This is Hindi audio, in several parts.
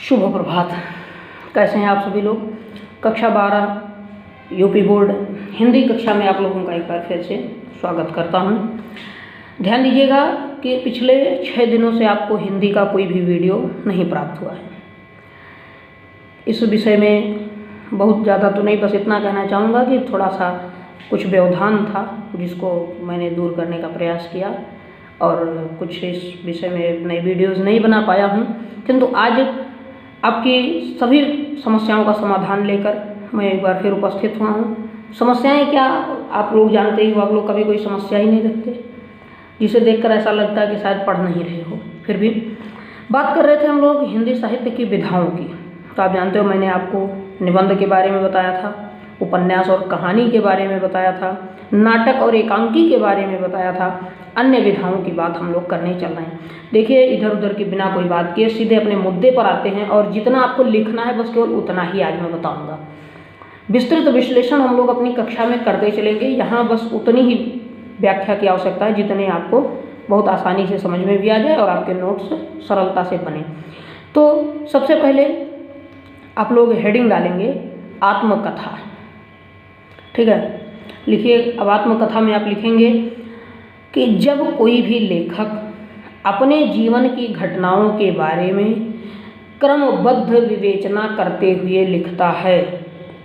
शुभ प्रभात। कैसे हैं आप सभी लोग। कक्षा 12 यूपी बोर्ड हिंदी कक्षा में आप लोगों का एक बार फिर से स्वागत करता हूं। ध्यान दीजिएगा कि पिछले 6 दिनों से आपको हिंदी का कोई भी वीडियो नहीं प्राप्त हुआ है। इस विषय में बहुत ज़्यादा तो नहीं, बस इतना कहना चाहूँगा कि थोड़ा सा कुछ व्यवधान था जिसको मैंने दूर करने का प्रयास किया और कुछ इस विषय में नई वीडियोज़ नहीं बना पाया हूँ, किंतु आज आपकी सभी समस्याओं का समाधान लेकर मैं एक बार फिर उपस्थित हुआ हूँ। समस्याएं क्या, आप लोग जानते ही हो, आप लोग कभी कोई समस्या ही नहीं रखते, जिसे देखकर ऐसा लगता है कि शायद पढ़ नहीं रहे हो। फिर भी बात कर रहे थे हम लोग हिंदी साहित्य की विधाओं की। तो आप जानते हो मैंने आपको निबंध के बारे में बताया था, उपन्यास और कहानी के बारे में बताया था, नाटक और एकांकी के बारे में बताया था, अन्य विधाओं की बात हम लोग करने चल रहे हैं। देखिए, इधर उधर की बिना कोई बात किए सीधे अपने मुद्दे पर आते हैं और जितना आपको लिखना है बस केवल उतना ही आज मैं बताऊंगा। विस्तृत विश्लेषण हम लोग अपनी कक्षा में करते चलेंगे। यहाँ बस उतनी ही व्याख्या की आवश्यकता है जितने आपको बहुत आसानी से समझ में भी आ जाए और आपके नोट्स सरलता से बने। तो सबसे पहले आप लोग हेडिंग डालेंगे आत्मकथा। ठीक है, लिखिए। अब आत्मकथा में आप लिखेंगे कि जब कोई भी लेखक अपने जीवन की घटनाओं के बारे में क्रमबद्ध विवेचना करते हुए लिखता है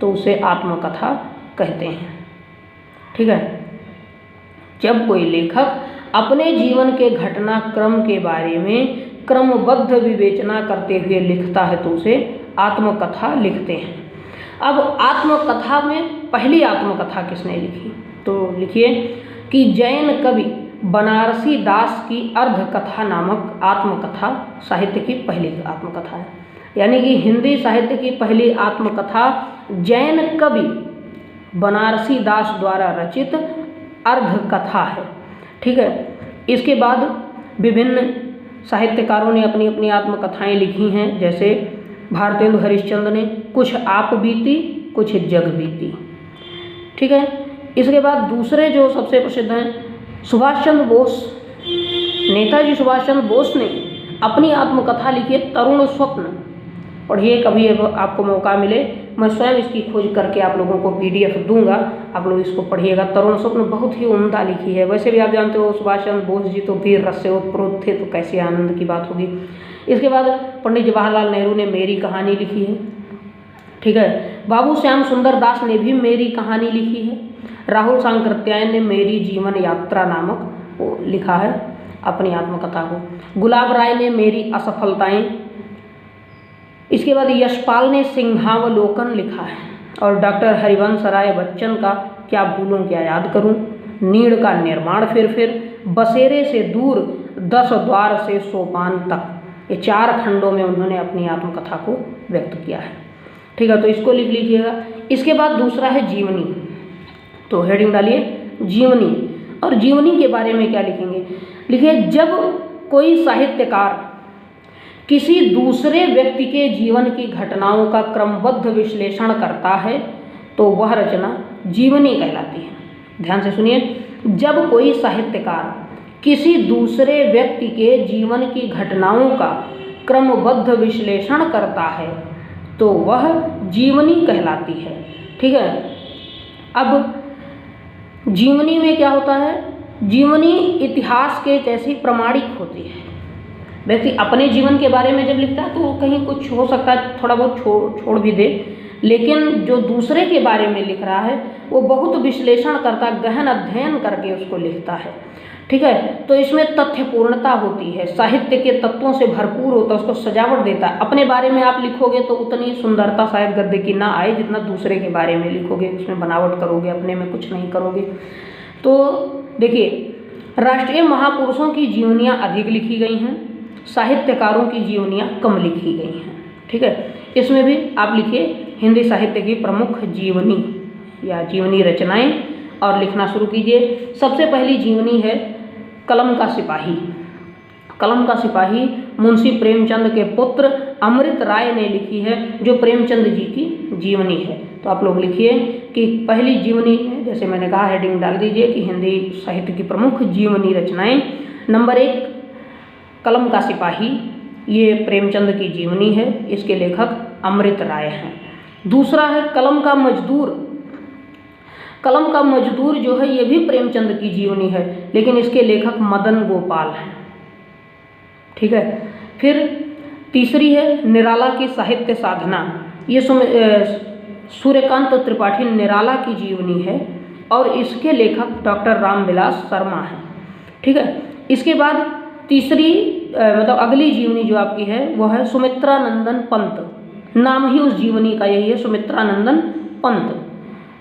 तो उसे आत्मकथा कहते हैं। ठीक है, जब कोई लेखक अपने जीवन के घटनाक्रम के बारे में क्रमबद्ध विवेचना करते हुए लिखता है तो उसे आत्मकथा लिखते हैं। अब आत्मकथा में पहली आत्मकथा किसने लिखी, तो लिखिए कि जैन कवि बनारसी दास की अर्धकथा नामक आत्मकथा साहित्य की पहली आत्मकथा है। यानी कि हिंदी साहित्य की पहली आत्मकथा जैन कवि बनारसी दास द्वारा रचित अर्धकथा है। ठीक है, इसके बाद विभिन्न साहित्यकारों ने अपनी अपनी आत्मकथाएं लिखी हैं। जैसे भारतेंदु हरिश्चंद्र ने कुछ आप बीती कुछ जग बीती। ठीक है, इसके बाद दूसरे जो सबसे प्रसिद्ध हैं सुभाष चंद्र बोस, नेताजी सुभाष चंद्र बोस ने अपनी आत्मकथा लिखी है तरुण स्वप्न। पढ़िए, कभी आपको मौका मिले मैं स्वयं इसकी खोज करके आप लोगों को PDF दूंगा, आप लोग इसको पढ़िएगा। तरुण स्वप्न बहुत ही उम्दा लिखी है। वैसे भी आप जानते हो सुभाष चंद्र बोस जी तो वीर रस से ओतप्रोत थे, तो कैसे आनंद की बात होगी। इसके बाद पंडित जवाहरलाल नेहरू ने मेरी कहानी लिखी है। ठीक है, बाबू श्याम सुंदर दास ने भी मेरी कहानी लिखी है। राहुल सांकृत्यायन ने मेरी जीवन यात्रा नामक वो लिखा है अपनी आत्मकथा को। गुलाब राय ने मेरी असफलताएं। इसके बाद यशपाल ने सिंहावलोकन लिखा है। और डॉक्टर हरिवंश राय बच्चन का क्या भूलूं क्या याद करूं, नीड़ का निर्माण फिर बसेरे से दूर 10 द्वार से सोपान तक, ये 4 खंडों में उन्होंने अपनी आत्मकथा को व्यक्त किया है। ठीक है, तो इसको लिख लीजिएगा। इसके बाद दूसरा है जीवनी। तो हेडिंग डालिए जीवनी। और जीवनी के बारे में क्या लिखेंगे, लिखिए जब कोई साहित्यकार किसी दूसरे व्यक्ति के जीवन की घटनाओं का क्रमबद्ध विश्लेषण करता है तो वह रचना जीवनी कहलाती है। ध्यान से सुनिए, जब कोई साहित्यकार किसी दूसरे व्यक्ति के जीवन की घटनाओं का क्रमबद्ध विश्लेषण करता है तो वह जीवनी कहलाती है। ठीक है, अब जीवनी में क्या होता है, जीवनी इतिहास के जैसी प्रमाणिक होती है। व्यक्ति अपने जीवन के बारे में जब लिखता है तो कहीं कुछ हो सकता है थोड़ा बहुत छोड़ भी दे, लेकिन जो दूसरे के बारे में लिख रहा है वो बहुत विश्लेषण करता, गहन अध्ययन करके उसको लिखता है। ठीक है, तो इसमें तथ्यपूर्णता होती है, साहित्य के तत्वों से भरपूर होता है, उसको सजावट देता है। अपने बारे में आप लिखोगे तो उतनी सुंदरता शायद गद्य की ना आए जितना दूसरे के बारे में लिखोगे, उसमें बनावट करोगे, अपने में कुछ नहीं करोगे। तो देखिए, राष्ट्रीय महापुरुषों की जीवनियाँ अधिक लिखी गई हैं, साहित्यकारों की जीवनियाँ कम लिखी गई हैं। ठीक है, इसमें भी आप लिखिए हिंदी साहित्य की प्रमुख जीवनी या जीवनी रचनाएं और लिखना शुरू कीजिए। सबसे पहली जीवनी है कलम का सिपाही। कलम का सिपाही मुंशी प्रेमचंद के पुत्र अमृत राय ने लिखी है, जो प्रेमचंद जी की जीवनी है। तो आप लोग लिखिए कि पहली जीवनी है, जैसे मैंने कहा हेडिंग डाल दीजिए कि हिंदी साहित्य की प्रमुख जीवनी रचनाएं। नंबर 1 कलम का सिपाही। ये प्रेमचंद की जीवनी है, इसके लेखक अमृत राय हैं। दूसरा है कलम का मजदूर। कलम का मजदूर जो है ये भी प्रेमचंद की जीवनी है, लेकिन इसके लेखक मदन गोपाल हैं। ठीक है। फिर तीसरी है निराला की साहित्य साधना। ये सूर्यकांत त्रिपाठी निराला की जीवनी है और इसके लेखक डॉक्टर रामविलास शर्मा हैं। ठीक है। इसके बाद तीसरी मतलब अगली जीवनी जो आपकी है वो है सुमित्रानंदन पंत। नाम ही उस जीवनी का यही है, सुमित्रानंदन पंत।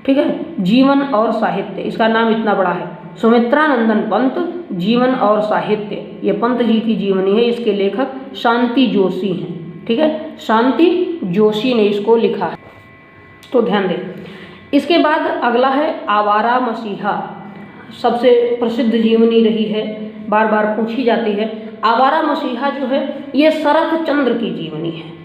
ठीक है। जीवन और साहित्य, इसका नाम इतना बड़ा है, सुमित्रानंदन पंत जीवन और साहित्य। ये पंत जी की जीवनी है, इसके लेखक शांति जोशी हैं। ठीक है। शांति जोशी ने इसको लिखा है, तो ध्यान दें। इसके बाद अगला है आवारा मसीहा। सबसे प्रसिद्ध जीवनी रही है, बार बार पूछी जाती है। आवारा मसीहा जो है ये शरत चंद्र की जीवनी है।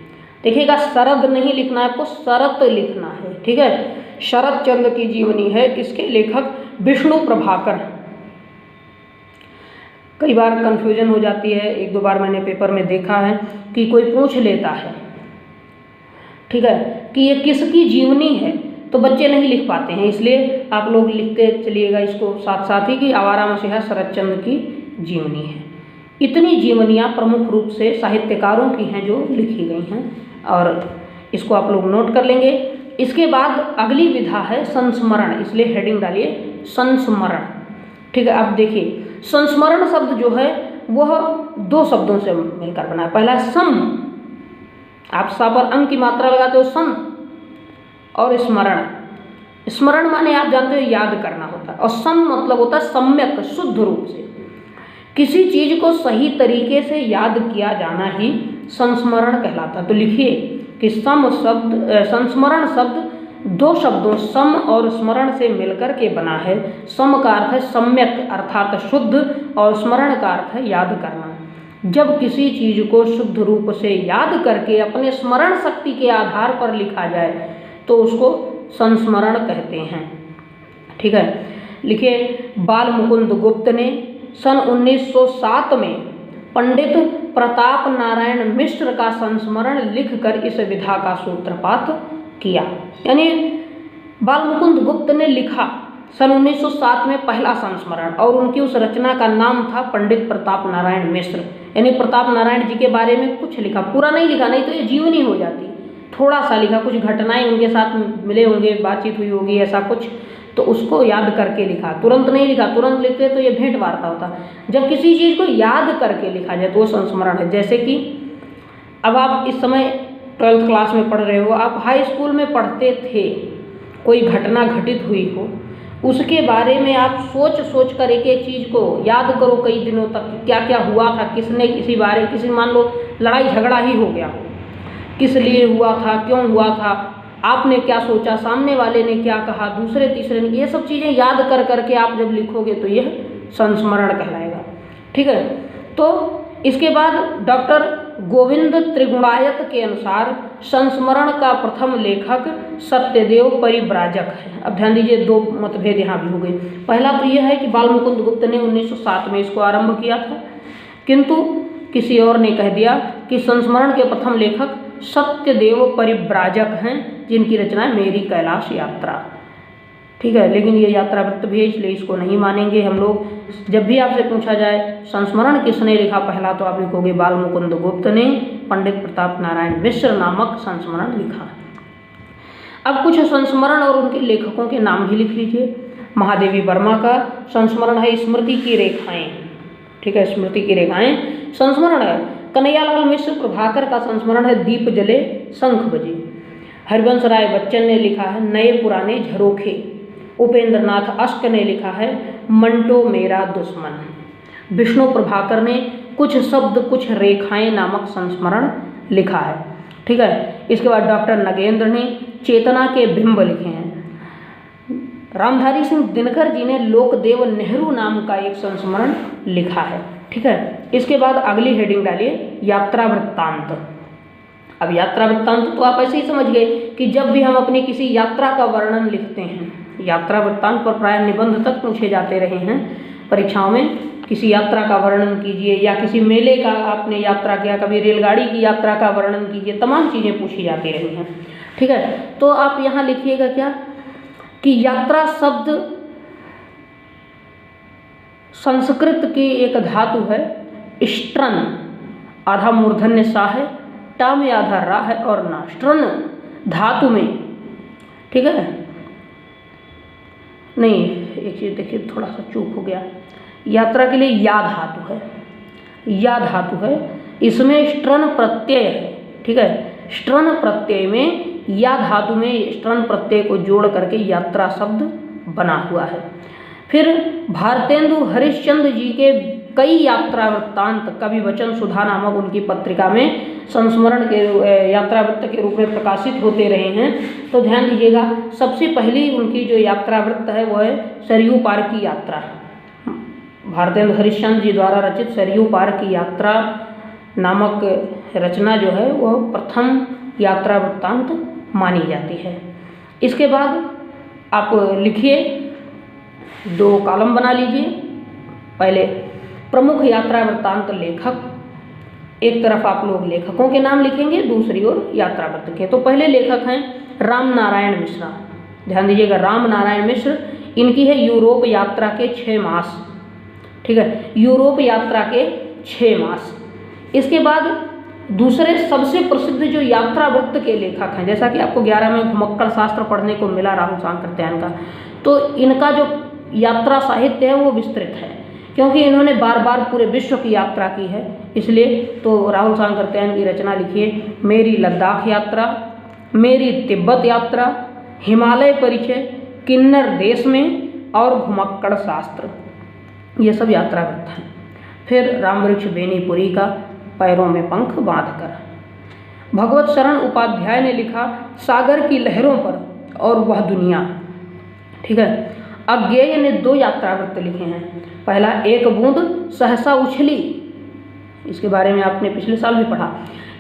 देखिएगा, शरद नहीं लिखना है आपको, शरत लिखना है। ठीक है। शरत चंद्र की जीवनी है, इसके लेखक विष्णु प्रभाकर। कई बार कंफ्यूजन हो जाती है, एक दो बार मैंने पेपर में देखा है कि कोई पूछ लेता है, ठीक है, कि ये किसकी जीवनी है, तो बच्चे नहीं लिख पाते हैं, इसलिए आप लोग लिखते चलिएगा इसको साथ साथ ही कि आवारा मसीहा शरत चंद्र की जीवनी है। इतनी जीवनियाँ प्रमुख रूप से साहित्यकारों की हैं जो लिखी गई हैं, और इसको आप लोग नोट कर लेंगे। इसके बाद अगली विधा है संस्मरण, इसलिए हेडिंग डालिए संस्मरण। ठीक है। अब देखिए, संस्मरण शब्द जो है वह दो शब्दों से मिलकर बना है। पहला सम, आप सा पर अंग की मात्रा लगाते हो, सम, और स्मरण। स्मरण माने आप जानते हो याद करना होता है, और सम मतलब होता है सम्यक, शुद्ध रूप से किसी चीज को सही तरीके से याद किया जाना ही संस्मरण कहलाता है। तो लिखिए कि सम शब्द, संस्मरण शब्द दो शब्दों सम और स्मरण से मिलकर के बना है। सम का अर्थ है सम्यक अर्थात शुद्ध, और स्मरण का अर्थ है याद करना। जब किसी चीज को शुद्ध रूप से याद करके अपने स्मरण शक्ति के आधार पर लिखा जाए तो उसको संस्मरण कहते हैं। ठीक है। लिखिए, बाल मुकुंद गुप्त ने सन 1907 में पंडित प्रताप नारायण मिश्र का संस्मरण लिखकर इस विधा का सूत्रपात किया। यानी बाल मुकुंद गुप्त ने लिखा सन 1907 में पहला संस्मरण, और उनकी उस रचना का नाम था पंडित प्रताप नारायण मिश्र। यानी प्रताप नारायण जी के बारे में कुछ लिखा, पूरा नहीं लिखा, नहीं तो ये जीवनी हो जाती। थोड़ा सा लिखा, कुछ घटनाएं उनके साथ मिले होंगे, बातचीत हुई होगी, ऐसा कुछ, तो उसको याद करके लिखा। तुरंत नहीं लिखा, तुरंत लिखते तो ये भेंट वार्ता होता। जब किसी चीज़ को याद करके लिखा जाए तो वो संस्मरण है। जैसे कि अब आप इस समय 12th क्लास में पढ़ रहे हो, आप हाई स्कूल में पढ़ते थे, कोई घटना घटित हुई हो, उसके बारे में आप सोच सोच कर एक एक चीज़ को याद करो कई दिनों तक, क्या क्या हुआ था, किसने किसी बारे, किसी मान लो लड़ाई झगड़ा ही हो गया, किस लिए हुआ था, क्यों हुआ था, आपने क्या सोचा, सामने वाले ने क्या कहा, दूसरे तीसरे ने, ये सब चीज़ें याद कर करके आप जब लिखोगे तो यह संस्मरण कहलाएगा। ठीक है। तो इसके बाद डॉक्टर गोविंद त्रिगुणायत के अनुसार संस्मरण का प्रथम लेखक सत्यदेव परिव्राजक है। अब ध्यान दीजिए, दो मतभेद यहाँ भी हो गए। पहला तो यह है कि बाल मुकुंद गुप्त ने 1907 में इसको आरंभ किया था, किंतु किसी और ने कह दिया कि संस्मरण के प्रथम लेखक सत्यदेव परिव्राजक हैं, जिनकी रचना है मेरी कैलाश यात्रा। ठीक है। लेकिन ये यात्रा वृत्त भी है, इसलिए इसको नहीं मानेंगे हम लोग। जब भी आपसे पूछा जाए संस्मरण किसने लिखा पहला, तो आप लिखोगे बाल मुकुंद गुप्त ने पंडित प्रताप नारायण मिश्र नामक संस्मरण लिखा। अब कुछ संस्मरण और उनके लेखकों के नाम भी लिख लीजिए। महादेवी वर्मा का संस्मरण है स्मृति की रेखाएं। ठीक है, स्मृति की रेखाएं संस्मरण है। कन्हैयालाल मिश्र प्रभाकर का संस्मरण है दीप जले शंख बजे। हरिवंश राय बच्चन ने लिखा है नए पुराने झरोखे। उपेंद्र नाथ अष्ट ने लिखा है मंटो मेरा दुश्मन। विष्णु प्रभाकर ने कुछ शब्द कुछ रेखाएं नामक संस्मरण लिखा है। ठीक है। इसके बाद डॉक्टर नगेंद्र ने चेतना के बिंब लिखे हैं। रामधारी सिंह दिनकर जी ने लोकदेव नेहरू नाम का एक संस्मरण लिखा है। ठीक है। इसके बाद अगली हेडिंग डालिए यात्रा वृत्तांत। अब यात्रा वृत्तांत तो आप ऐसे ही समझ गए कि जब भी हम अपनी किसी यात्रा का वर्णन लिखते हैं, यात्रा वृत्तांत पर प्राय निबंध तक पूछे जाते रहे हैं परीक्षाओं में, किसी यात्रा का वर्णन कीजिए, या किसी मेले का आपने यात्रा किया, कभी रेलगाड़ी की यात्रा का वर्णन कीजिए, तमाम चीज़ें पूछी जाती रही हैं। ठीक है, तो आप यहाँ लिखिएगा क्या कि यात्रा शब्द संस्कृत की एक धातु है, स्ट्रन, आधा मूर्धन्य सा है, टा में आधा रा है और ना, स्ट्रन धातु में। ठीक है, नहीं एक चीज़ देखिए, थोड़ा सा चूक हो गया, यात्रा के लिए या धातु है, या धातु है, इसमें स्ट्रन प्रत्यय है। ठीक है, स्ट्रन प्रत्यय में, या धातु में स्ट्रन प्रत्यय को जोड़ करके यात्रा शब्द बना हुआ है। फिर भारतेंदु हरिश्चंद्र जी के कई यात्रा वृत्तांत कवि वचन सुधा नामक उनकी पत्रिका में संस्मरण के यात्रा वृत्त के रूप में प्रकाशित होते रहे हैं। तो ध्यान दीजिएगा, सबसे पहली उनकी जो यात्रा वृत्त है वो है सरयू पार की यात्रा। भारतेंदु हरिश्चंद्र जी द्वारा रचित सरयू पार की यात्रा नामक रचना जो है वह प्रथम यात्रा वृत्तांत मानी जाती है। इसके बाद आप लिखिए, 2 कॉलम बना लीजिए। पहले प्रमुख यात्रा वृत्तांत लेखक, एक तरफ आप लोग लेखकों के नाम लिखेंगे, दूसरी ओर यात्रा वृत्त के। तो पहले लेखक हैं राम नारायण मिश्रा। ध्यान दीजिएगा, राम नारायण मिश्र, इनकी है यूरोप यात्रा के 6 मास। ठीक है, यूरोप यात्रा के 6 मास। इसके बाद दूसरे सबसे प्रसिद्ध जो यात्रा वृत्त के लेखक हैं, जैसा कि आपको 11 में घुमक्कड़ शास्त्र पढ़ने को मिला राहुल सांकृत्यायन का, तो इनका जो यात्रा साहित्य है वो विस्तृत है, क्योंकि इन्होंने बार बार पूरे विश्व की यात्रा की है। इसलिए तो राहुल सांकृत्यायन की रचना लिखिए, मेरी लद्दाख यात्रा, मेरी तिब्बत यात्रा, हिमालय परिचय, किन्नर देश में और घुमक्कड़ शास्त्र, ये सब यात्रा वृत्त हैं। फिर रामवृक्ष बेनीपुरी का पैरों में पंख बांधकर। भगवत शरण उपाध्याय ने लिखा सागर की लहरों पर और वह दुनिया। ठीक है, अज्ञेय ने 2 यात्रा वृत्त लिखे हैं। पहला, एक बूंद सहसा उछली, इसके बारे में आपने पिछले साल भी पढ़ा,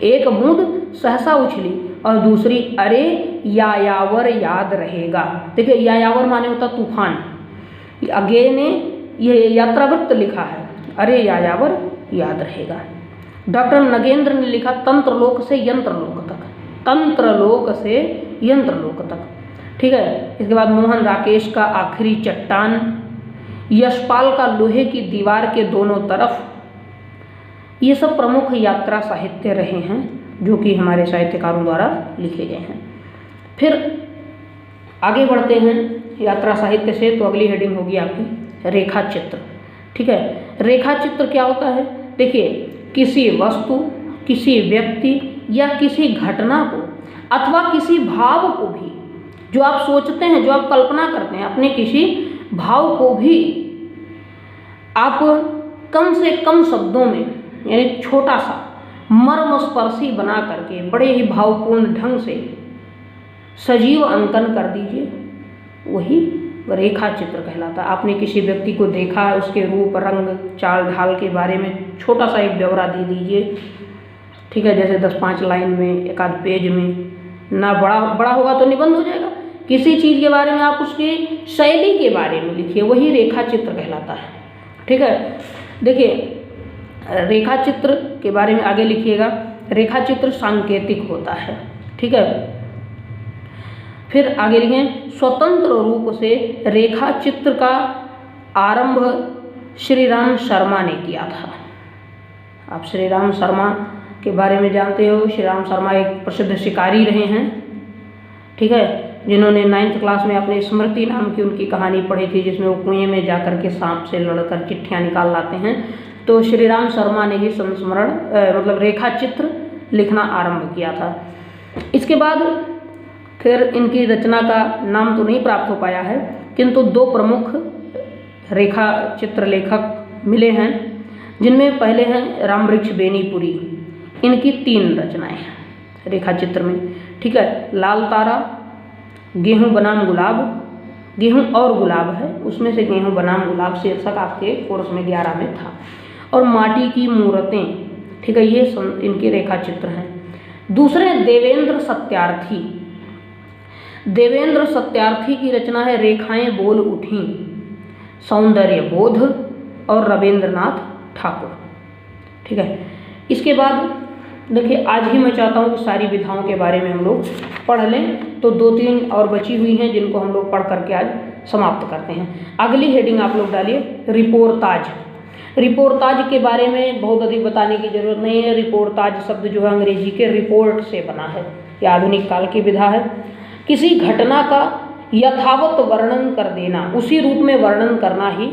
एक बूंद सहसा उछली, और दूसरी अरे यायावर याद रहेगा। देखिए, यायावर माने होता तूफान। अज्ञेय ने यह यात्रा वृत्त लिखा है, अरे यायावर याद रहेगा। डॉक्टर नगेंद्र ने लिखा तंत्रलोक से यंत्रलोक तक, तंत्रलोक से यंत्रलोक तक। ठीक है, इसके बाद मोहन राकेश का आखिरी चट्टान, यशपाल का लोहे की दीवार के दोनों तरफ, ये सब प्रमुख यात्रा साहित्य रहे हैं जो कि हमारे साहित्यकारों द्वारा लिखे गए हैं। फिर आगे बढ़ते हैं यात्रा साहित्य से, तो अगली हेडिंग होगी आपकी रेखा चित्र। ठीक है, रेखा चित्र क्या होता है? देखिए, किसी वस्तु, किसी व्यक्ति या किसी घटना को अथवा किसी भाव को भी, जो आप सोचते हैं, जो आप कल्पना करते हैं, अपने किसी भाव को भी आप कम से कम शब्दों में, यानी छोटा सा मर्मस्पर्शी बना करके बड़े ही भावपूर्ण ढंग से सजीव अंकन कर दीजिए, वही रेखा चित्र कहलाता है। आपने किसी व्यक्ति को देखा, उसके रूप, रंग, चाल ढाल के बारे में छोटा सा एक ब्यौरा दे दीजिए। ठीक है, जैसे 10-5 लाइन में, एक आध पेज में, ना बड़ा होगा तो निबंध हो जाएगा। किसी चीज़ के बारे में आप उसकी शैली के बारे में लिखिए, वही रेखा चित्र कहलाता है। ठीक है, देखिए रेखा चित्र के बारे में आगे लिखिएगा, रेखा चित्र सांकेतिक होता है। ठीक है, फिर आगे लिखें, स्वतंत्र रूप से रेखा चित्र का आरंभ श्री राम शर्मा ने किया था। आप श्री राम शर्मा के बारे में जानते हो, श्री राम शर्मा एक प्रसिद्ध शिकारी रहे हैं। ठीक है, जिन्होंने 9th क्लास में अपने स्मृति नाम की उनकी कहानी पढ़ी थी, जिसमें वो कुएं में जाकर के सांप से लड़कर चिट्ठियाँ निकाल लाते हैं। तो श्री राम शर्मा ने ही संस्मरण मतलब रेखा चित्र लिखना आरंभ किया था। इसके बाद फिर इनकी रचना का नाम तो नहीं प्राप्त हो पाया है, किंतु 2 प्रमुख रेखा चित्र लेखक मिले हैं, जिनमें पहले हैं रामवृक्ष बेनीपुरी। इनकी 3 रचनाएं हैं रेखा चित्र में। ठीक है, लाल तारा, गेहूं बनाम गुलाब, गेहूं और गुलाब है, उसमें से गेहूं बनाम गुलाब शीर्षक आपके कोर्स में 11 में था, और माटी की मूर्तें। ठीक है, ये इनके रेखा चित्र हैं। दूसरे देवेंद्र सत्यार्थी, देवेंद्र सत्यार्थी की रचना है रेखाएं बोल उठी, सौंदर्य बोध, और रविंद्रनाथ ठाकुर। ठीक है, इसके बाद देखिए आज ही मैं चाहता हूँ कि सारी विधाओं के बारे में हम लोग पढ़ लें, तो 2-3 और बची हुई हैं जिनको हम लोग पढ़ करके आज समाप्त करते हैं। अगली हेडिंग आप लोग डालिए रिपोर्ताज। रिपोर्ताज के बारे में बहुत अधिक बताने की जरूरत नहीं है। रिपोर्ताज शब्द जो है अंग्रेजी के रिपोर्ट से बना है, यह आधुनिक काल की विधा है। किसी घटना का यथावत वर्णन कर देना, उसी रूप में वर्णन करना ही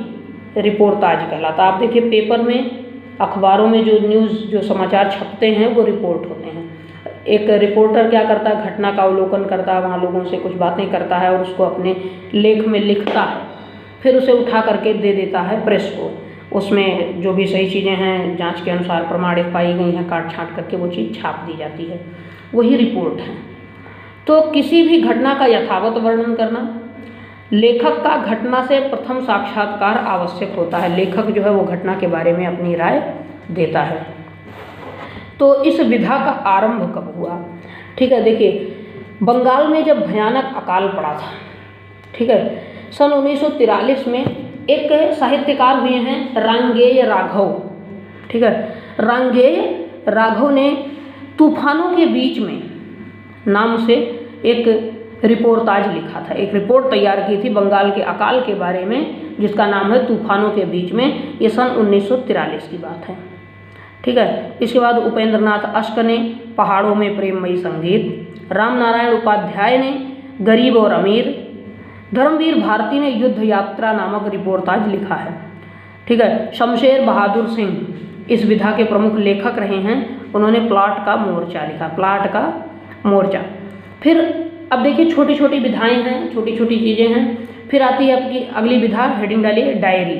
रिपोर्ताज कहलाता है। आप देखिए पेपर में, अखबारों में जो न्यूज़, जो समाचार छपते हैं वो रिपोर्ट होते हैं। एक रिपोर्टर क्या करता है, घटना का अवलोकन करता है, वहाँ लोगों से कुछ बातें करता है और उसको अपने लेख में लिखता है, फिर उसे उठा करके दे देता है प्रेस को। उसमें जो भी सही चीज़ें हैं जांच के अनुसार प्रमाणित पाई गई हैं, काट छाँट करके वो चीज़ छाप दी जाती है, वही रिपोर्ट है। तो किसी भी घटना का यथावत वर्णन करना, लेखक का घटना से प्रथम साक्षात्कार आवश्यक होता है। लेखक जो है वो घटना के बारे में अपनी राय देता है। तो इस विधा का आरंभ कब हुआ? ठीक है, देखिए बंगाल में जब भयानक अकाल पड़ा था, ठीक है, सन 1943 में एक साहित्यकार हुए हैं रांगेय राघव। ठीक है, रांगेय राघव ने तूफानों के बीच में नाम से एक रिपोर्ताज लिखा था, एक रिपोर्ट तैयार की थी बंगाल के अकाल के बारे में, जिसका नाम है तूफानों के बीच में। ये सन 1943 की बात है। ठीक है, इसके बाद उपेंद्रनाथ अश्क ने पहाड़ों में प्रेममयी संगीत, रामनारायण उपाध्याय ने गरीब और अमीर, धर्मवीर भारती ने युद्ध यात्रा नामक रिपोर्ताज लिखा है। ठीक है, शमशेर बहादुर सिंह इस विधा के प्रमुख लेखक रहे हैं। उन्होंने प्लाट का मोर्चा लिखा, प्लाट का मोर्चा। फिर अब देखिए छोटी छोटी विधाएं हैं, छोटी छोटी चीज़ें हैं। फिर आती है आपकी अगली विधा, हेडिंग डालिए डायरी।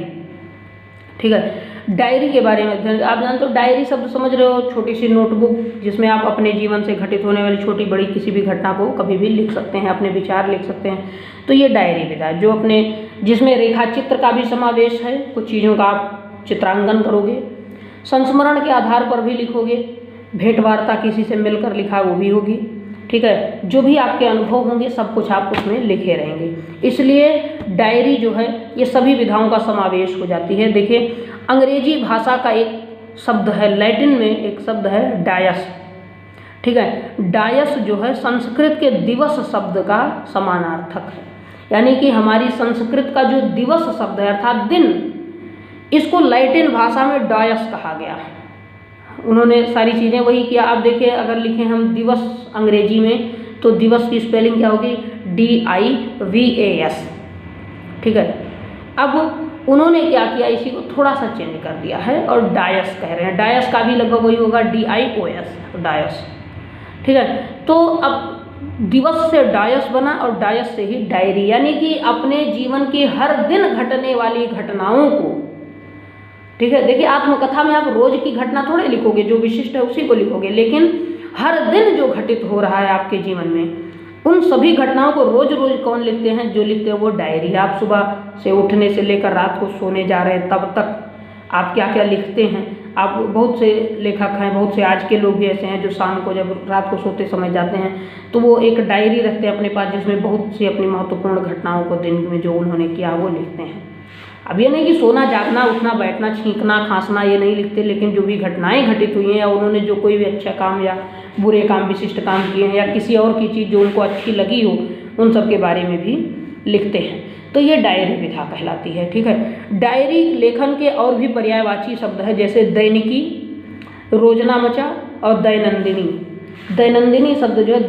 ठीक है, डायरी के बारे में आप जानते हो, डायरी शब्द समझ रहे हो, छोटी सी नोटबुक जिसमें आप अपने जीवन से घटित होने वाली छोटी बड़ी किसी भी घटना को कभी भी लिख सकते हैं, अपने विचार लिख सकते हैं। तो ये डायरी विधा जो अपने, जिसमें रेखा चित्र का भी समावेश है, कुछ चीज़ों का आप चित्रांकन करोगे, संस्मरण के आधार पर भी लिखोगे, भेंट वार्ता किसी से मिलकर लिखा वो भी होगी। ठीक है, जो भी आपके अनुभव होंगे सब कुछ आप उसमें लिखे रहेंगे। इसलिए डायरी जो है ये सभी विधाओं का समावेश हो जाती है। देखिए अंग्रेजी भाषा का एक शब्द है, लैटिन में एक शब्द है डायस। ठीक है, डायस जो है संस्कृत के दिवस शब्द का समानार्थक है, यानी कि हमारी संस्कृत का जो दिवस शब्द है अर्थात दिन, इसको लैटिन भाषा में डायस कहा गया। उन्होंने सारी चीज़ें वही किया। आप देखिए अगर लिखें हम दिवस अंग्रेजी में, तो दिवस की स्पेलिंग क्या होगी, DIVAS। ठीक है, अब उन्होंने क्या किया, इसी को थोड़ा सा चेंज कर दिया है और डायस कह रहे हैं। डायस का भी लगभग वही होगा, DIOS, डायस। ठीक है, तो अब दिवस से डायस बना और डायस से ही डायरी, यानी कि अपने जीवन की हर दिन घटने वाली घटनाओं को। ठीक है, देखिए आत्मकथा में आप रोज की घटना थोड़े लिखोगे, जो विशिष्ट है उसी को लिखोगे, लेकिन हर दिन जो घटित हो रहा है आपके जीवन में, उन सभी घटनाओं को रोज रोज कौन लिखते हैं, जो लिखते हैं वो डायरी। आप सुबह से उठने से लेकर रात को सोने जा रहे हैं तब तक आप क्या क्या लिखते हैं। आप बहुत से लेखक हैं, बहुत से आज के लोग भी ऐसे हैं जो शाम को जब रात को सोते समय जाते हैं तो वो एक डायरी रखते हैं अपने पास, जिसमें बहुत सी अपनी महत्वपूर्ण घटनाओं को दिन में जो उन्होंने किया वो लिखते हैं। अब ये नहीं कि सोना जागना उठना बैठना छींकना खांसना ये नहीं लिखते, लेकिन जो भी घटनाएं घटित हुई हैं या उन्होंने जो कोई भी अच्छा काम या बुरे काम, विशिष्ट काम किए हैं, या किसी और की चीज़ जो उनको अच्छी लगी हो, उन सब के बारे में भी लिखते हैं। तो ये डायरी विधा कहलाती है। ठीक है, डायरी लेखन के और भी पर्यायवाची शब्द है, जैसे दैनिकी, रोजनामचा और दैनंदिनी। दैनंदिनी शब्द जो है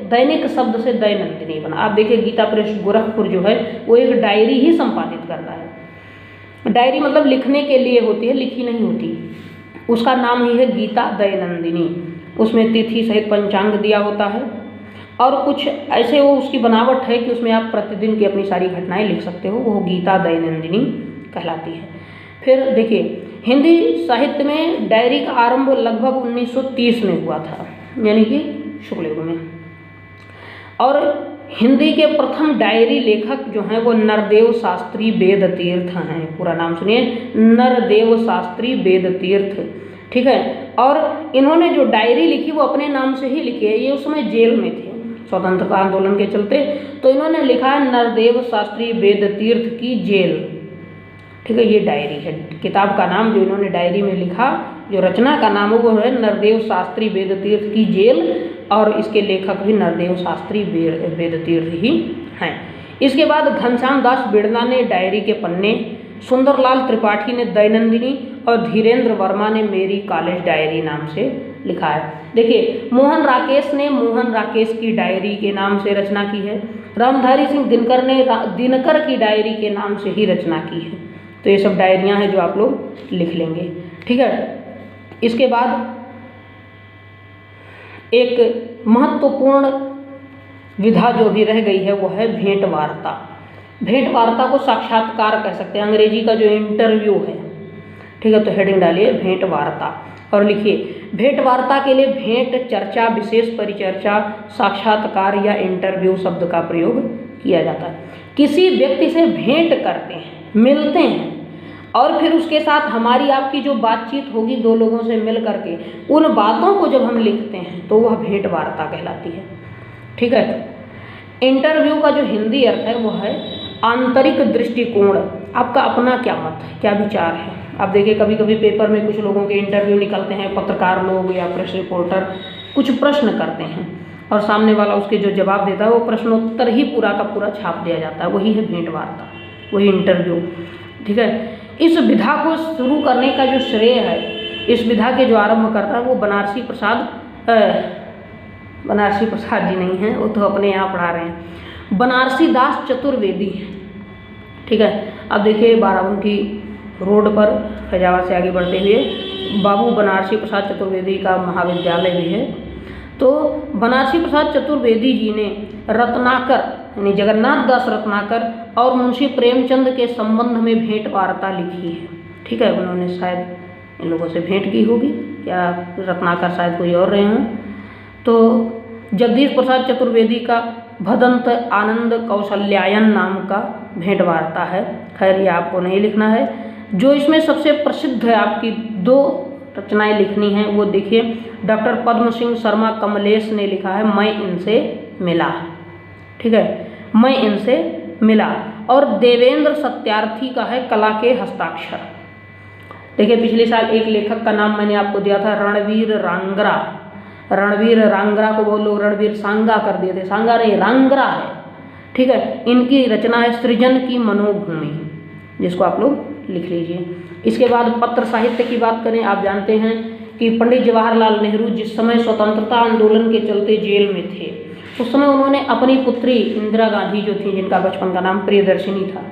दैनिक शब्द से दैनंदिनी बना। आप देखिए गीता प्रेस गोरखपुर जो है वो एक डायरी ही संपादित करता है। डायरी मतलब लिखने के लिए होती है, लिखी नहीं होती। उसका नाम ही है गीता दैनंदिनी। उसमें तिथि सहित पंचांग दिया होता है और कुछ ऐसे वो उसकी बनावट है कि उसमें आप प्रतिदिन की अपनी सारी घटनाएं लिख सकते हो, वो गीता दैनंदिनी कहलाती है। फिर देखिए हिंदी साहित्य में डायरी का आरंभ लगभग 1930 में हुआ था, यानी कि शुक्ल युग में। और हिंदी के प्रथम डायरी लेखक जो हैं वो नरदेव शास्त्री वेदतीर्थ हैं। पूरा नाम सुनिए, नरदेव शास्त्री वेदतीर्थ। ठीक है, और इन्होंने जो डायरी लिखी वो अपने नाम से ही लिखी है। ये उस समय जेल में थे स्वतंत्रता आंदोलन के चलते, तो इन्होंने लिखा है नरदेव शास्त्री वेदतीर्थ की जेल। ठीक है, ये डायरी है। किताब का नाम जो इन्होंने डायरी में लिखा, जो रचना का नाम है वो है नरदेव शास्त्री वेदतीर्थ की जेल, और इसके लेखक भी नरदेव शास्त्री वेदतीर्थ ही हैं। इसके बाद घनश्याम दास बिड़ला ने डायरी के पन्ने, सुंदरलाल त्रिपाठी ने दैनंदिनी और धीरेन्द्र वर्मा ने मेरी कॉलेज डायरी नाम से लिखा है। देखिए, मोहन राकेश ने मोहन राकेश की डायरी के नाम से रचना की है। रामधारी सिंह दिनकर ने दिनकर की डायरी के नाम से ही रचना की है। तो ये सब डायरियां हैं जो आप लोग लिख लेंगे, ठीक है। इसके बाद एक महत्वपूर्ण विधा जो भी रह गई है वो है भेंट वार्ता। भेंट वार्ता को साक्षात्कार कह सकते हैं, अंग्रेजी का जो इंटरव्यू है, ठीक है। तो हेडिंग डालिए भेंट वार्ता और लिखिए भेंट वार्ता के लिए भेंट, चर्चा, विशेष परिचर्चा, साक्षात्कार या इंटरव्यू शब्द का प्रयोग किया जाता है। किसी व्यक्ति से भेंट करते हैं, मिलते हैं, और फिर उसके साथ हमारी आपकी जो बातचीत होगी दो लोगों से मिल करके, उन बातों को जब हम लिखते हैं तो वह भेंट वार्ता कहलाती है, ठीक है। इंटरव्यू का जो हिंदी अर्थ है वो है आंतरिक दृष्टिकोण। आपका अपना क्या मत है, क्या विचार है। आप देखिए कभी कभी पेपर में कुछ लोगों के इंटरव्यू निकलते हैं, पत्रकार लोग या प्रेस रिपोर्टर कुछ प्रश्न करते हैं और सामने वाला उसके जो जवाब देता है वो प्रश्नोत्तर ही पूरा का पूरा छाप दिया जाता है, वही है भेंट वार्ता, वही इंटरव्यू, ठीक है। इस विधा को शुरू करने का जो श्रेय है, इस विधा के जो आरंभ करता है वो बनारसी प्रसाद जी नहीं हैं, वो तो अपने यहाँ पढ़ा रहे हैं, बनारसी दास चतुर्वेदी हैं, ठीक है। अब देखिए बाराबंकी रोड पर फैजाबाद से आगे बढ़ते हुए बाबू बनारसी प्रसाद चतुर्वेदी का महाविद्यालय भी है। तो बनारसी प्रसाद चतुर्वेदी जी ने रत्नाकर यानी जगन्नाथ दास रत्नाकर और मुंशी प्रेमचंद के संबंध में भेंट वार्ता लिखी है, ठीक है। उन्होंने शायद इन लोगों से भेंट की होगी या रत्नाकर शायद कोई और रहे हों। तो जगदीश प्रसाद चतुर्वेदी का भदंत आनंद कौशल्यायन नाम का भेंट वार्ता है। खैर ये आपको नहीं लिखना है। जो इसमें सबसे प्रसिद्ध है, आपकी दो रचनाएं लिखनी हैं, वो देखिए डॉक्टर पद्म सिंह शर्मा कमलेश ने लिखा है मैं इनसे मिला, ठीक है, मैं इनसे मिला। और देवेंद्र सत्यार्थी का है कला के हस्ताक्षर। देखिए पिछले साल एक लेखक का नाम मैंने आपको दिया था रणवीर रांगरा। रणवीर रांगरा को बहुत लोग रणवीर सांगा कर दिए थे, सांगा नहीं रांगरा है, ठीक है। इनकी रचना है सृजन की मनोभूमि, जिसको आप लोग लिख लीजिए। इसके बाद पत्र साहित्य की बात करें, आप जानते हैं कि पंडित जवाहरलाल नेहरू जिस समय स्वतंत्रता आंदोलन के चलते जेल में थे, उस समय उन्होंने अपनी पुत्री इंदिरा गांधी जो थी, जिनका बचपन का नाम प्रियदर्शिनी था,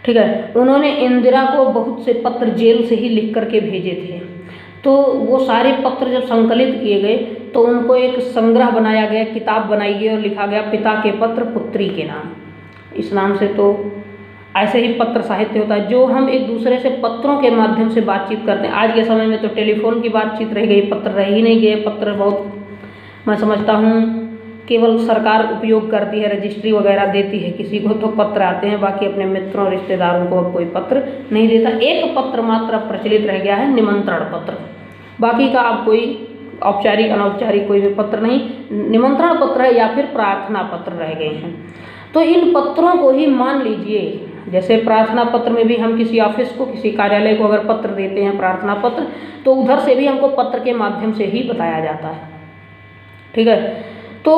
ठीक है, उन्होंने इंदिरा को बहुत से पत्र जेल से ही लिख करके भेजे थे। तो वो सारे पत्र जब संकलित किए गए तो उनको एक संग्रह बनाया गया, किताब बनाई गई और लिखा गया पिता के पत्र पुत्री के नाम, इस नाम से। तो ऐसे ही पत्र साहित्य होता है, जो हम एक दूसरे से पत्रों के माध्यम से बातचीत करते हैं। आज के समय में तो टेलीफोन की बातचीत रह गई, पत्र रह ही नहीं गए। पत्र बहुत, मैं समझता हूँ केवल सरकार उपयोग करती है, रजिस्ट्री वगैरह देती है किसी को तो पत्र आते हैं, बाकी अपने मित्रों रिश्तेदारों को अब कोई पत्र नहीं देता। एक पत्र मात्र प्रचलित रह गया है, निमंत्रण पत्र, बाकी का अब कोई औपचारिक अनौपचारिक कोई भी पत्र नहीं, निमंत्रण पत्र है या फिर प्रार्थना पत्र रह गए हैं। तो इन पत्रों को ही मान लीजिए, जैसे प्रार्थना पत्र में भी हम किसी ऑफिस को, किसी कार्यालय को अगर पत्र देते हैं प्रार्थना पत्र, तो उधर से भी हमको पत्र के माध्यम से ही बताया जाता है, ठीक है। तो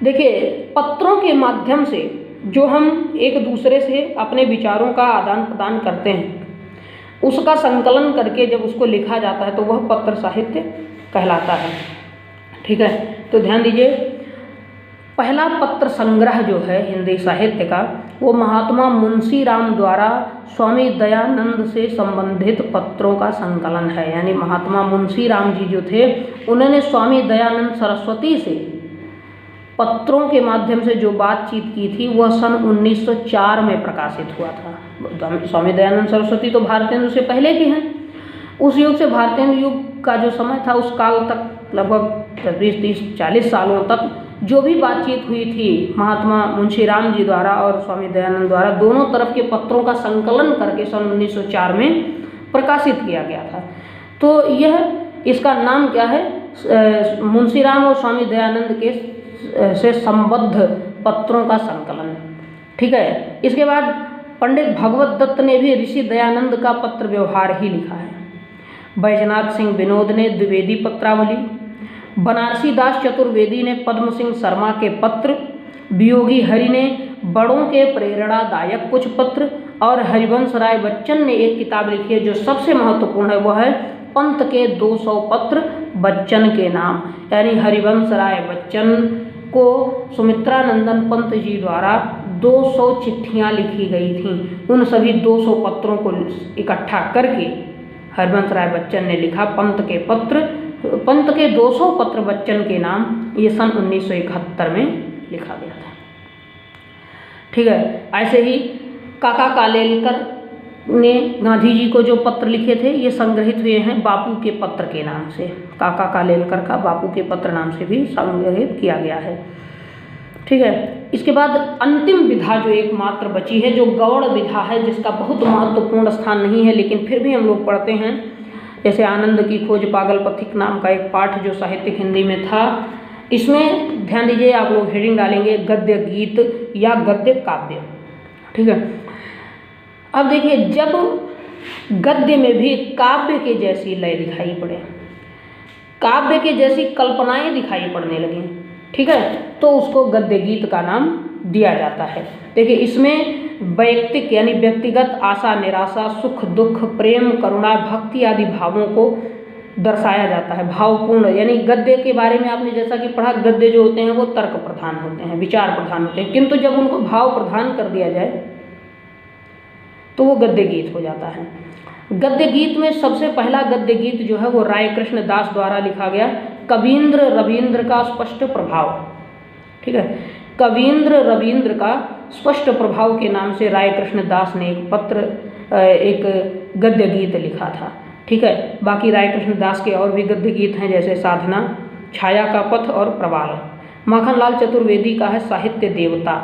देखिए पत्रों के माध्यम से जो हम एक दूसरे से अपने विचारों का आदान प्रदान करते हैं, उसका संकलन करके जब उसको लिखा जाता है तो वह पत्र साहित्य कहलाता है, ठीक है। तो ध्यान दीजिए, पहला पत्र संग्रह जो है हिंदी साहित्य का, वो महात्मा मुंशी राम द्वारा स्वामी दयानंद से संबंधित पत्रों का संकलन है। यानी महात्मा मुंशी राम जी जो थे, उन्होंने स्वामी दयानंद सरस्वती से पत्रों के माध्यम से जो बातचीत की थी वह सन 1904 में प्रकाशित हुआ था। स्वामी दयानंद सरस्वती तो भारतेंदु से पहले के हैं। उस युग से भारतेंदु युग का जो समय था, उस काल तक लगभग 20, 30, 40 सालों तक जो भी बातचीत हुई थी महात्मा मुंशी राम जी द्वारा और स्वामी दयानंद द्वारा, दोनों तरफ के पत्रों का संकलन करके सन 1904 में प्रकाशित किया गया था। तो यह, इसका नाम क्या है, मुंशी राम और स्वामी दयानंद के से संबद्ध पत्रों का संकलन, ठीक है। इसके बाद पंडित भगवत दत्त ने भी ऋषि दयानंद का पत्र व्यवहार ही लिखा है। बैजनाथ सिंह विनोद ने द्विवेदी पत्रावली, बनारसी दास चतुर्वेदी ने पद्म सिंह शर्मा के पत्र, वियोगी हरि ने बड़ों के प्रेरणादायक कुछ पत्र, और हरिवंश राय बच्चन ने एक किताब लिखी है जो सबसे महत्वपूर्ण है, वह है पंत के 200 पत्र बच्चन के नाम। यानी हरिवंश राय बच्चन को सुमित्रानंदन पंत जी द्वारा 200 चिट्ठियाँ लिखी गई थीं। उन सभी 200 पत्रों को इकट्ठा करके हरिवंश राय बच्चन ने लिखा पंत के पत्र, पंत के 200 पत्र बच्चन के नाम। ये सन 1971 में लिखा गया था। ठीक है, ऐसे ही काका कालेलकर ने गांधी जी को जो पत्र लिखे थे ये संग्रहित हुए हैं बापू के पत्र के नाम से। काका कालेलकर का बापू के पत्र नाम से भी संग्रहित किया गया है। ठीक है, इसके बाद अंतिम विधा जो एकमात्र बची है, जो गौड़ विधा है, जिसका बहुत महत्वपूर्ण स्थान नहीं है लेकिन फिर भी हम लोग पढ़ते हैं। जैसे आनंद की खोज पागल पथिक नाम का एक पाठ जो साहित्यिक हिंदी में था, इसमें ध्यान दीजिए, आप लोग हेडिंग डालेंगे गद्य गीत या गद्य काव्य। ठीक है, अब देखिए, जब गद्य में भी काव्य के जैसी लय दिखाई पड़े, काव्य के जैसी कल्पनाएं दिखाई पड़ने लगी, ठीक है, तो उसको गद्य गीत का नाम दिया जाता है। देखिए, इसमें वैयक्तिक यानी व्यक्तिगत आशा निराशा, सुख दुख, प्रेम करुणा भक्ति आदि भावों को दर्शाया जाता है। भावपूर्ण यानी गद्य के बारे में आपने जैसा कि पढ़ा, गद्य जो होते हैं वो तर्क प्रधान होते हैं, विचार प्रधान होते हैं, किंतु जब उनको भाव प्रधान कर दिया जाए तो वो गद्य गीत हो जाता है। गद्य गीत में सबसे पहला गद्य गीत जो है वो राय कृष्ण दास द्वारा लिखा गया कवींद्र रवींद्र का स्पष्ट प्रभाव। ठीक है, कवींद्र रवींद्र का स्पष्ट प्रभाव के नाम से राय कृष्ण दास ने एक गद्य गीत लिखा था। ठीक है, बाकी राय कृष्ण दास के और भी गद्य गीत हैं, जैसे साधना, छाया का पथ और प्रवाल। माखनलाल चतुर्वेदी का है साहित्य देवता।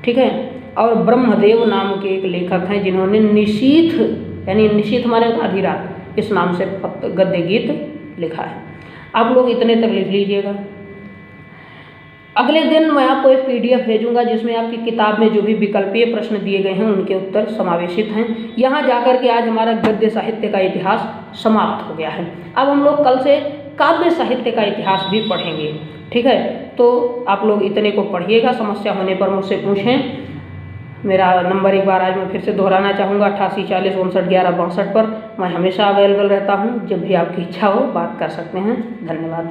ठीक है, और ब्रह्मदेव नाम के एक लेखक हैं जिन्होंने निशीथ यानी निशीथ माने आधी रात, इस नाम से गद्य गीत लिखा है। आप लोग इतने तक लिख लीजिएगा। अगले दिन मैं आपको एक PDF भेजूंगा जिसमें आपकी किताब में जो भी विकल्पीय प्रश्न दिए गए हैं उनके उत्तर समावेशित हैं। यहाँ जाकर के आज हमारा गद्य साहित्य का इतिहास समाप्त हो गया है। अब हम लोग कल से काव्य साहित्य का इतिहास भी पढ़ेंगे। ठीक है, तो आप लोग इतने को पढ़िएगा, समस्या होने पर मुझसे पूछें। मेरा नंबर एक बार आज मैं फिर से दोहराना चाहूँगा, 88 40 59 11 62 पर मैं हमेशा अवेलेबल रहता हूँ। जब भी आपकी इच्छा हो बात कर सकते हैं। धन्यवाद।